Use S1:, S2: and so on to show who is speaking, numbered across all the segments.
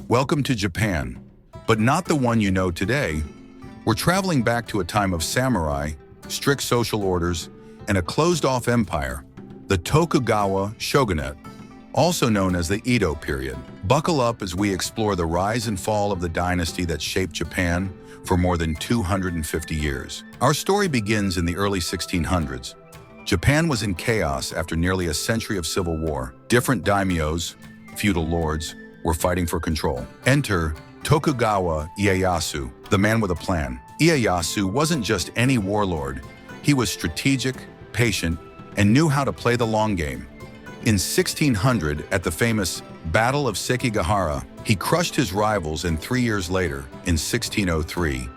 S1: Welcome to Japan, but not the one you know today. We're traveling back to a time of samurai, strict social orders, and a closed-off empire, the Tokugawa Shogunate, also known as the Edo Period. Buckle up as we explore the rise and fall of the dynasty that shaped Japan for more than 250 years. Our story begins in the early 1600s. Japan was in chaos after nearly a century of civil war. Different daimyos, feudal lords, were fighting for control. Enter Tokugawa Ieyasu, the man with a plan. Ieyasu wasn't just any warlord. He was strategic, patient, and knew how to play the long game. In 1600, at the famous Battle of Sekigahara, he crushed his rivals, and 3 years later, in 1603,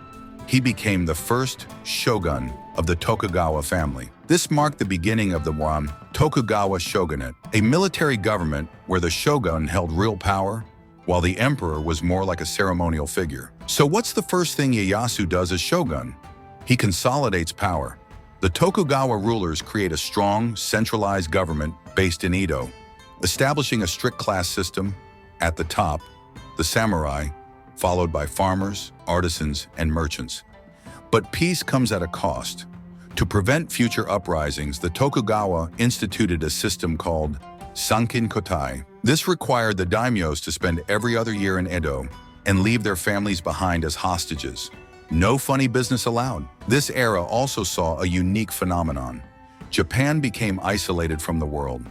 S1: he became the first shogun of the Tokugawa family. This marked the beginning of the Tokugawa Shogunate, a military government where the shogun held real power, while the emperor was more like a ceremonial figure. So what's the first thing Ieyasu does as shogun? He consolidates power. The Tokugawa rulers create a strong, centralized government based in Edo, establishing a strict class system. At the top, the samurai, followed by farmers, artisans, and merchants. But peace comes at a cost. To prevent future uprisings, the Tokugawa instituted a system called Sankin Kotai. This required the daimyos to spend every other year in Edo and leave their families behind as hostages. No funny business allowed. This era also saw a unique phenomenon. Japan became isolated from the world.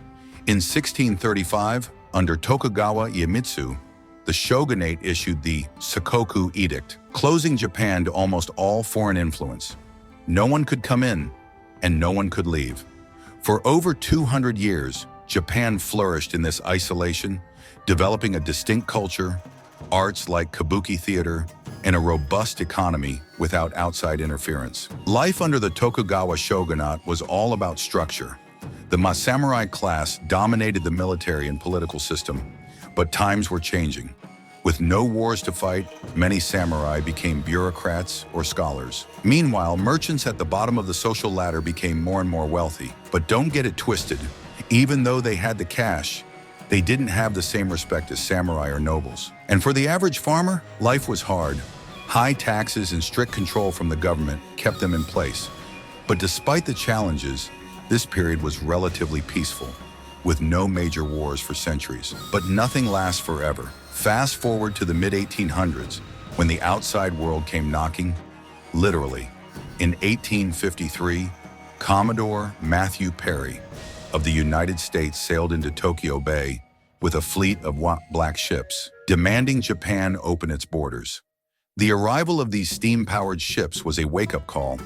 S1: In 1635, under Tokugawa Ieyasu, the shogunate issued the Sakoku Edict, closing Japan to almost all foreign influence. No one could come in, and no one could leave. For over 200 years, Japan flourished in this isolation, developing a distinct culture, arts like kabuki theater, and a robust economy without outside interference. Life under the Tokugawa shogunate was all about structure. The samurai class dominated the military and political system, but times were changing. With no wars to fight, many samurai became bureaucrats or scholars. Meanwhile, merchants at the bottom of the social ladder became more and more wealthy. But don't get it twisted. Even though they had the cash, they didn't have the same respect as samurai or nobles. And for the average farmer, life was hard. High taxes and strict control from the government kept them in place. But despite the challenges, this period was relatively peaceful, with no major wars for centuries. But nothing lasts forever. Fast forward to the mid-1800s, when the outside world came knocking, literally. In 1853, Commodore Perry of the United States sailed into Tokyo Bay with a fleet of black ships, demanding Japan open its borders. The arrival of these steam-powered ships was a wake-up call.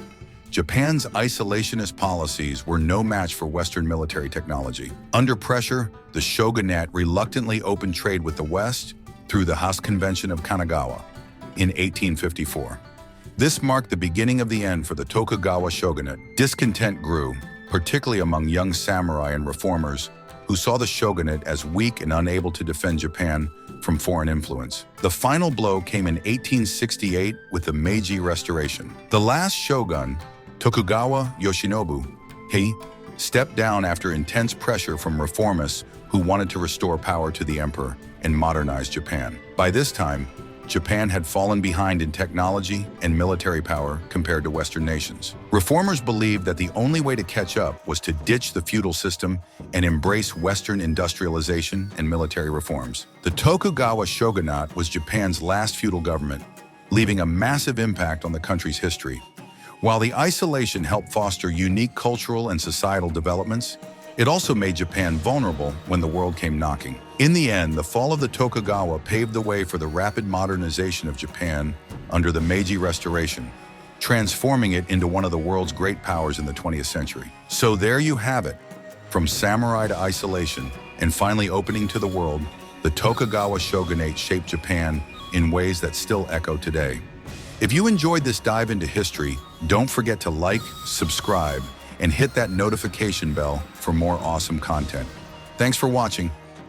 S1: Japan's isolationist policies were no match for Western military technology. Under pressure, the shogunate reluctantly opened trade with the West through the Haas Convention of Kanagawa in 1854. This marked the beginning of the end for the Tokugawa shogunate. Discontent grew, particularly among young samurai and reformers who saw the shogunate as weak and unable to defend Japan from foreign influence. The final blow came in 1868 with the Meiji Restoration. The last shogun, Tokugawa Yoshinobu, he stepped down after intense pressure from reformists who wanted to restore power to the emperor and modernize Japan. By this time, Japan had fallen behind in technology and military power compared to Western nations. Reformers believed that the only way to catch up was to ditch the feudal system and embrace Western industrialization and military reforms. The Tokugawa shogunate was Japan's last feudal government, leaving a massive impact on the country's history. While the isolation helped foster unique cultural and societal developments, it also made Japan vulnerable when the world came knocking. In the end, the fall of the Tokugawa paved the way for the rapid modernization of Japan under the Meiji Restoration, transforming it into one of the world's great powers in the 20th century. So there you have it. From samurai to isolation, and finally opening to the world, the Tokugawa shogunate shaped Japan in ways that still echo today. If you enjoyed this dive into history, don't forget to like, subscribe, and hit that notification bell for more awesome content. Thanks for watching.